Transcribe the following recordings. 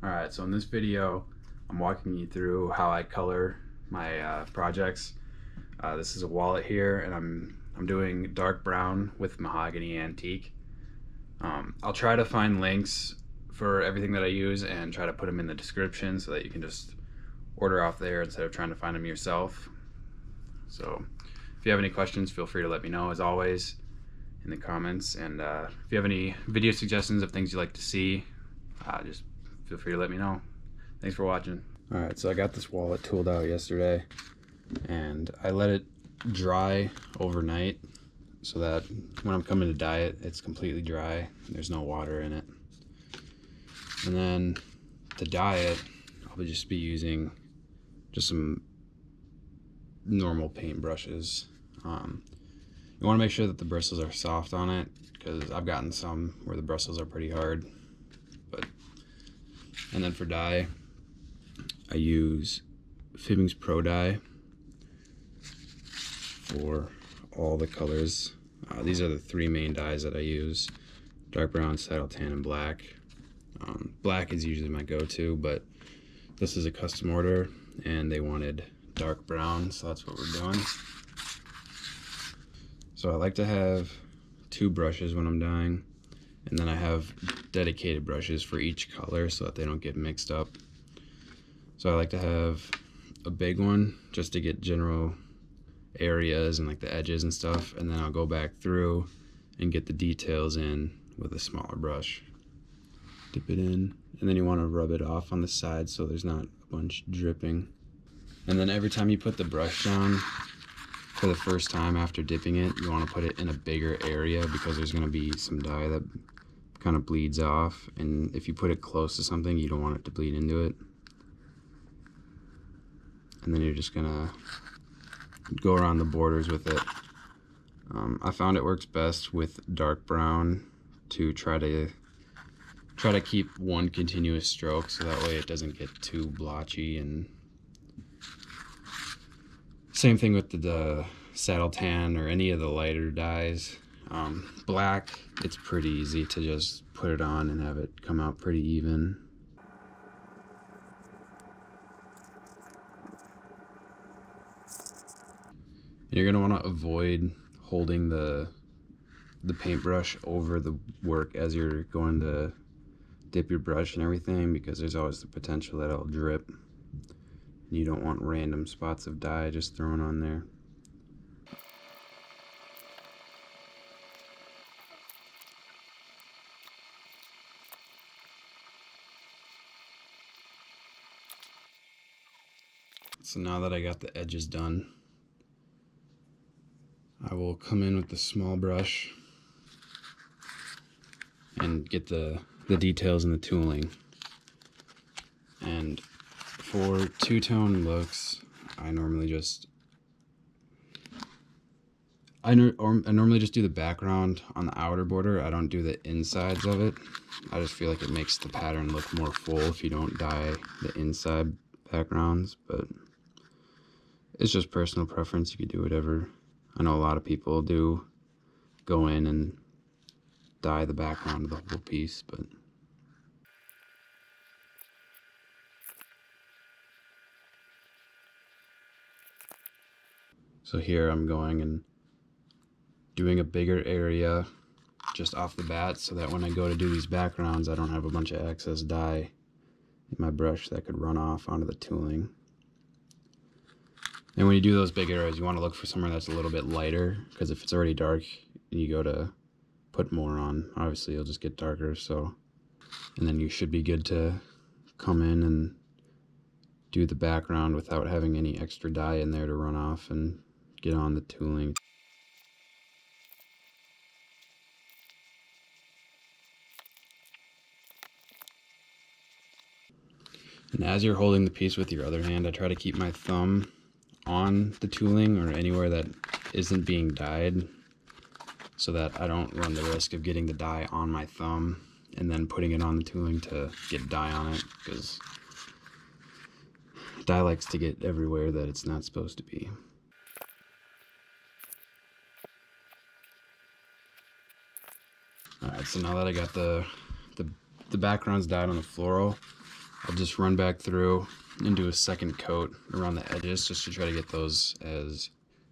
Alright, so in this video, I'm walking you through how I color my projects. This is a wallet here, and I'm doing dark brown with mahogany antique. I'll try to find links for everything that I use and try to put them in the description so that you can just order off there instead of trying to find them yourself. So if you have any questions, feel free to let me know as always in the comments, and if you have any video suggestions of things you'd like to see, just feel free to let me know. Thanks for watching. Alright, so I got this wallet tooled out yesterday and I let it dry overnight so that when I'm coming to dye it, it's completely dry. There's no water in it. And then to dye it, I'll just be using just some normal paint brushes. You want to make sure that the bristles are soft on it, because I've gotten some where the bristles are pretty hard. And then for dye, I use Fiebings Pro dye for all the colors. These are the three main dyes that I use: dark brown, saddle tan, and black. Black is usually my go-to, but this is a custom order and they wanted dark brown, so that's what we're doing. So I like to have two brushes when I'm dyeing, and then I have dedicated brushes for each color so that they don't get mixed up. So I like to have a big one just to get general areas and like the edges and stuff, and then I'll go back through and get the details in with a smaller brush. Dip it in, and then you want to rub it off on the side so there's not a bunch dripping. And then every time you put the brush down for the first time after dipping it, you want to put it in a bigger area, because there's going to be some dye that kind of bleeds off, and if you put it close to something, you don't want it to bleed into it. And then you're just gonna go around the borders with it. I found it works best with dark brown to try to keep one continuous stroke, so that way it doesn't get too blotchy. And same thing with the saddle tan or any of the lighter dyes. Black, it's pretty easy to just put it on and have it come out pretty even. You're going to want to avoid holding the paintbrush over the work as you're going to dip your brush and everything, because there's always the potential that it'll drip. You don't want random spots of dye just thrown on there. So now that I got the edges done, I will come in with the small brush and get the details and the tooling. And for two-tone looks, I normally just do the background on the outer border. I don't do the insides of it. I just feel like it makes the pattern look more full if you don't dye the inside backgrounds, but it's just personal preference. You could do whatever. I know a lot of people do go in and dye the background of the whole piece, but so here I'm going and doing a bigger area just off the bat, so that when I go to do these backgrounds, I don't have a bunch of excess dye in my brush that could run off onto the tooling. And when you do those big areas, you want to look for somewhere that's a little bit lighter, because if it's already dark and you go to put more on, obviously you'll just get darker. So, and then you should be good to come in and do the background without having any extra dye in there to run off and get on the tooling. And as you're holding the piece with your other hand, I try to keep my thumb on the tooling or anywhere that isn't being dyed, so that I don't run the risk of getting the dye on my thumb and then putting it on the tooling to get dye on it, because dye likes to get everywhere that it's not supposed to be. Alright, so now that I got the background's dyed on the floral, I'll just run back through and do a second coat around the edges just to try to get those as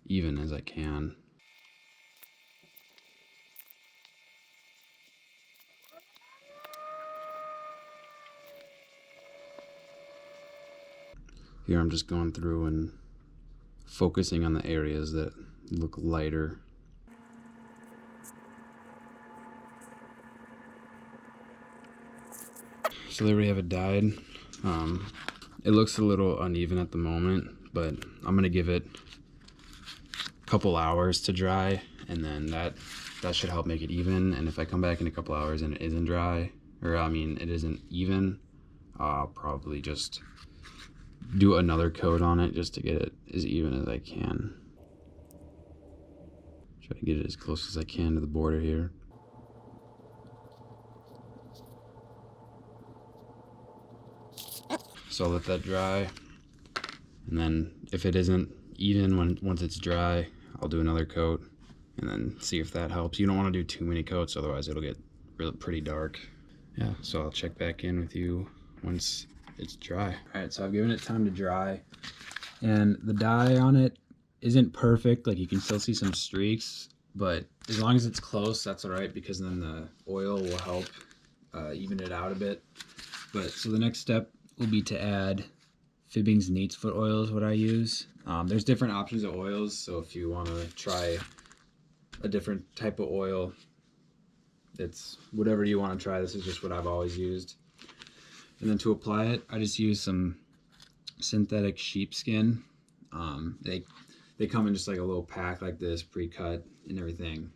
even as I can. Here I'm just going through and focusing on the areas that look lighter. So there we have it dyed. It looks a little uneven at the moment, but I'm gonna give it a couple hours to dry, and then that should help make it even. And if I come back in a couple hours and it isn't dry, or I mean it isn't even, I'll probably just do another coat on it just to get it as even as I can. Try to get it as close as I can to the border here. So I'll let that dry, and then if it isn't even once it's dry, I'll do another coat and then see if that helps. You don't want to do too many coats, otherwise it'll get pretty dark. Yeah, so I'll check back in with you once it's dry. All right, so I've given it time to dry, and the dye on it isn't perfect. Like, you can still see some streaks, but as long as it's close, that's all right, because then the oil will help even it out a bit. But so the next step will be to add Fiebings Neat's Foot oil is what I use. There's different options of oils, so if you want to try a different type of oil, it's whatever you want to try. This is just what I've always used. And then to apply it, I just use some synthetic sheepskin. They come in just like a little pack like this, pre-cut and everything.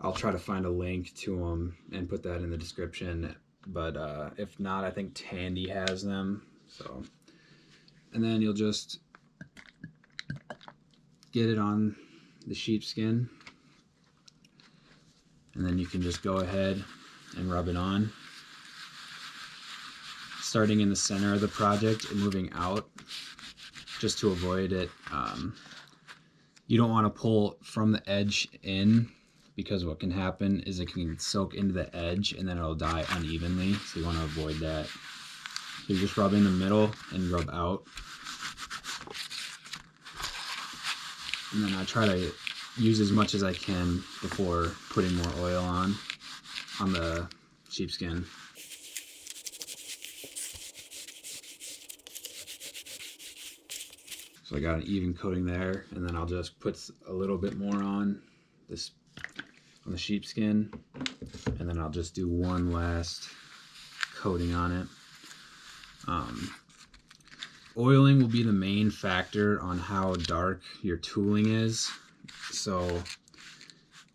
I'll try to find a link to them and put that in the description. But if not, I think Tandy has them. So, and then you'll just get it on the sheepskin, and then you can just go ahead and rub it on, starting in the center of the project and moving out, just to avoid it. You don't want to pull from the edge in, because what can happen is it can soak into the edge and then it'll dye unevenly, so you want to avoid that. So you just rub in the middle and rub out. And then I try to use as much as I can before putting more oil on the sheepskin. So I got an even coating there, and then I'll just put a little bit more on the sheepskin, and then I'll just do one last coating on it. Oiling will be the main factor on how dark your tooling is. So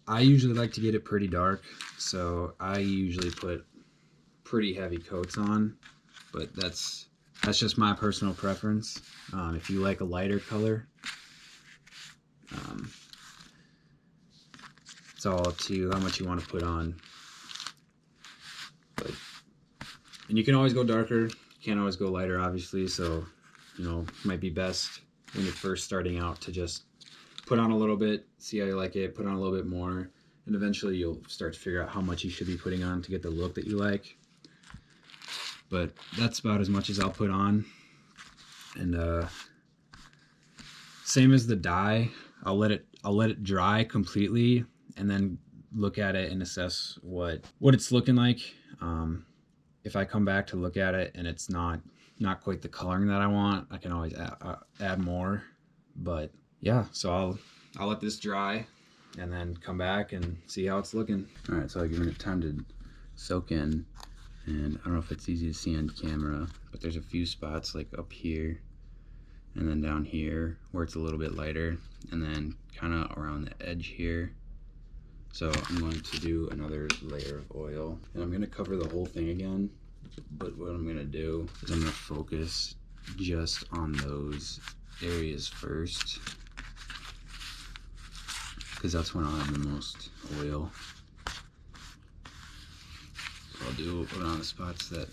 I usually like to get it pretty dark, so I usually put pretty heavy coats on, but that's just my personal preference. If you like a lighter color, it's all up to you how much you want to put on. And you can always go darker, you can't always go lighter, obviously. So, you know, it might be best when you're first starting out to just put on a little bit, see how you like it, put on a little bit more, and eventually you'll start to figure out how much you should be putting on to get the look that you like. But that's about as much as I'll put on. And same as the dye, I'll let it dry completely, and then look at it and assess what it's looking like. If I come back to look at it and it's not quite the coloring that I want, I can always add more. But yeah, so I'll let this dry and then come back and see how it's looking. All right, so I've given it time to soak in, and I don't know if it's easy to see on camera, but there's a few spots like up here and then down here where it's a little bit lighter, and then kind of around the edge here. So I'm going to do another layer of oil, and I'm going to cover the whole thing again, but what I'm going to do is I'm going to focus just on those areas first, because that's when I'll have the most oil. So I'll put on the spots that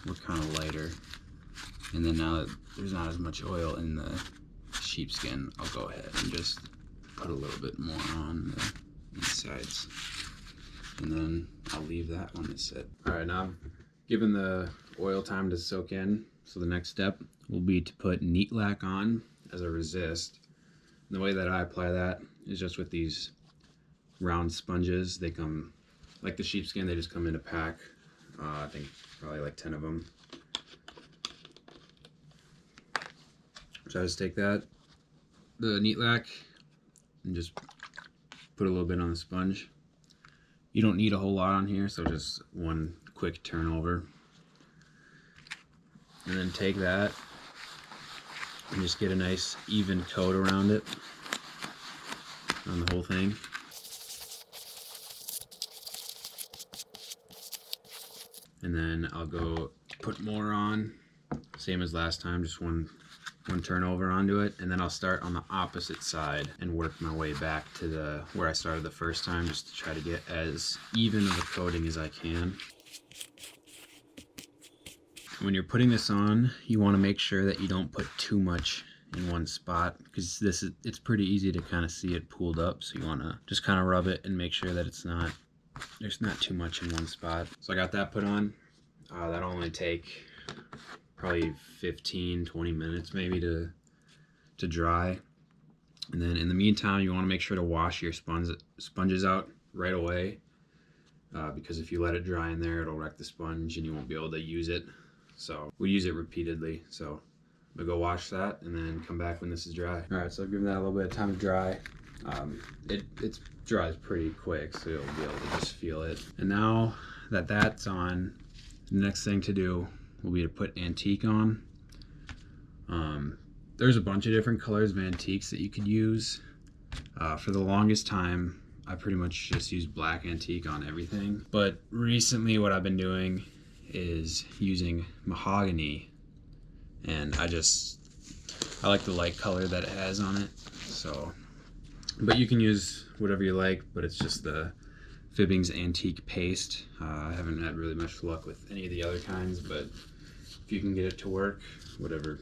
were kind of lighter, and then now that there's not as much oil in the sheepskin, I'll go ahead and just put a little bit more on the sides, and then I'll leave that one to sit. All right, now I've Given the oil time to soak in, so the next step will be to put neat lac on as a resist. And the way that I apply that is just with these round sponges. They come like the sheepskin, they just come in a pack. I think probably like 10 of them. So I just take the neat lac, and just put a little bit on the sponge. You don't need a whole lot on here, so just one quick turn over. And then take that and just get a nice even coat around it, on the whole thing. And then I'll go put more on, same as last time, just one turn over onto it, and then I'll start on the opposite side and work my way back to where I started the first time, just to try to get as even of a coating as I can. When you're putting this on, you want to make sure that you don't put too much in one spot, because it's pretty easy to kind of see it pooled up, so you want to just kind of rub it and make sure that there's not too much in one spot. So I got that put on. That'll only take probably 15-20 minutes maybe to dry. And then in the meantime, you want to make sure to wash your sponges out right away, because if you let it dry in there, it'll wreck the sponge and you won't be able to use it. So we use it repeatedly. So we'll go wash that and then come back when this is dry. All right, so I'll give that a little bit of time to dry. It dries pretty quick, so you'll be able to just feel it. And now that that's on, the next thing to do will be to put antique on. There's a bunch of different colors of antiques that you could use. For the longest time, I pretty much just used black antique on everything. But recently what I've been doing is using mahogany, and I like the light color that it has on it. So, but you can use whatever you like, but it's just the Fiebings antique paste. I haven't had really much luck with any of the other kinds, but if you can get it to work, whatever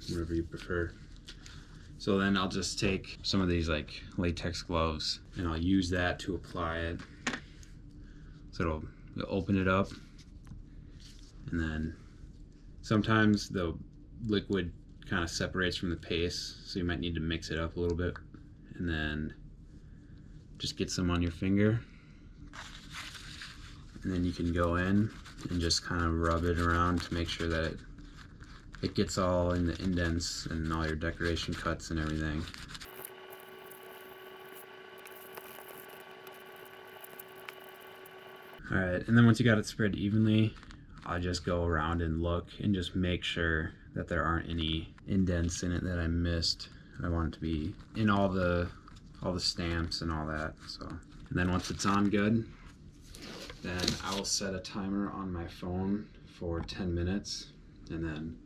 you prefer. So then I'll just take some of these like latex gloves, and I'll use that to apply it. So you'll open it up, and then sometimes the liquid kind of separates from the paste, so you might need to mix it up a little bit. And then just get some on your finger, and then you can go in and just kind of rub it around to make sure that it gets all in the indents and all your decoration cuts and everything. Alright, and then once you got it spread evenly, I'll just go around and look and just make sure that there aren't any indents in it that I missed. I want it to be in all the stamps and all that. So, and then once it's on good, then I will set a timer on my phone for 10 minutes, and then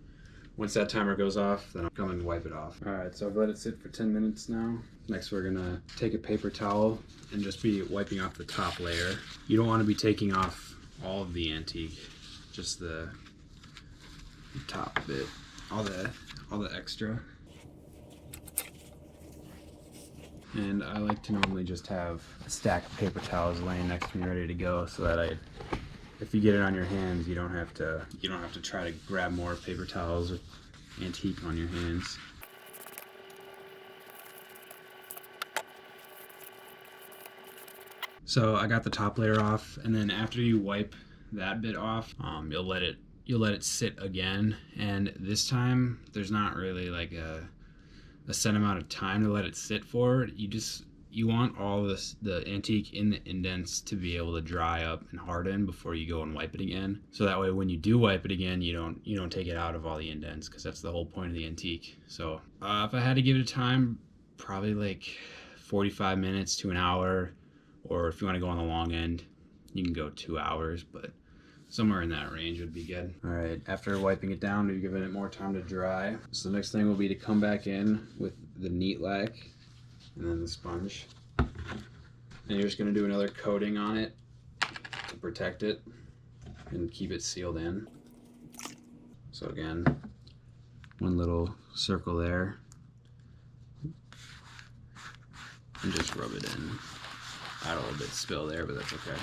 once that timer goes off, then I'll come and wipe it off. Alright, so I've let it sit for 10 minutes now. Next we're gonna take a paper towel and just be wiping off the top layer. You don't want to be taking off all of the antique, just the top bit, all the extra. And I like to normally just have a stack of paper towels laying next to me ready to go, so that if you get it on your hands, you don't have to try to grab more paper towels or antique on your hands. So I got the top layer off, and then after you wipe that bit off, you'll let it sit again. And this time there's not really like a set amount of time to let it sit for. You want all the antique in the indents to be able to dry up and harden before you go and wipe it again. So that way when you do wipe it again, you don't take it out of all the indents, because that's the whole point of the antique. So if I had to give it a time, probably like 45 minutes to an hour, or if you want to go on the long end, you can go 2 hours, but somewhere in that range would be good. All right, after wiping it down, we've given it more time to dry. So the next thing will be to come back in with the neat lac and then the sponge. And you're just gonna do another coating on it to protect it and keep it sealed in. So again, one little circle there, and just rub it in. I had a little bit spill there, but that's okay.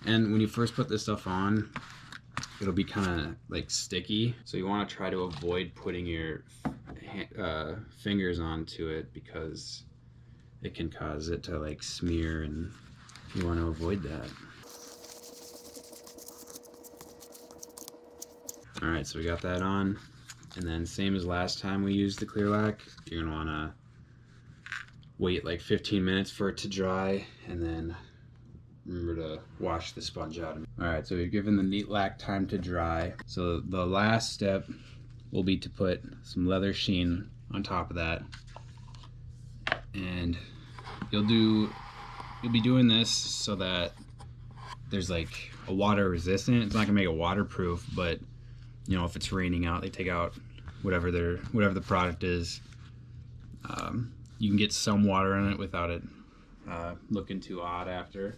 And when you first put this stuff on, it'll be kind of like sticky. So you want to try to avoid putting your fingers onto it because it can cause it to like smear, and you want to avoid that. All right, so we got that on. And then same as last time we used the clear lac, you're gonna wanna wait like 15 minutes for it to dry, and then remember to wash the sponge out. All right, so we've given the neat lac time to dry. So the last step will be to put some leather sheen on top of that. And you'll be doing this so that there's like a water resistant. It's not gonna make it waterproof, but you know, if it's raining out, they take out whatever the product is. You can get some water on it without it looking too odd after.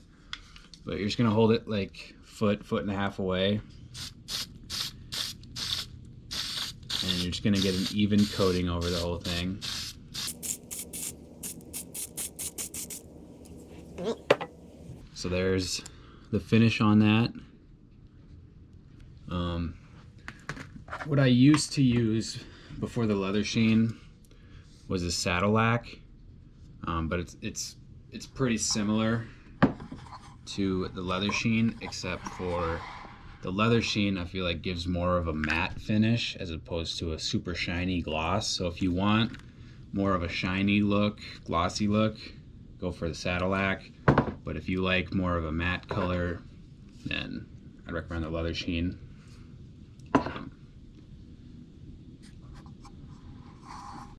But you're just gonna hold it like foot and a half away, and you're just gonna get an even coating over the whole thing. So there's the finish on that. What I used to use before the leather sheen was a saddle lac, but it's pretty similar to the leather sheen, except for the leather sheen I feel like gives more of a matte finish as opposed to a super shiny gloss. So if you want more of a shiny look, glossy look, go for the saddle lac. But if you like more of a matte color, then I'd recommend the leather sheen.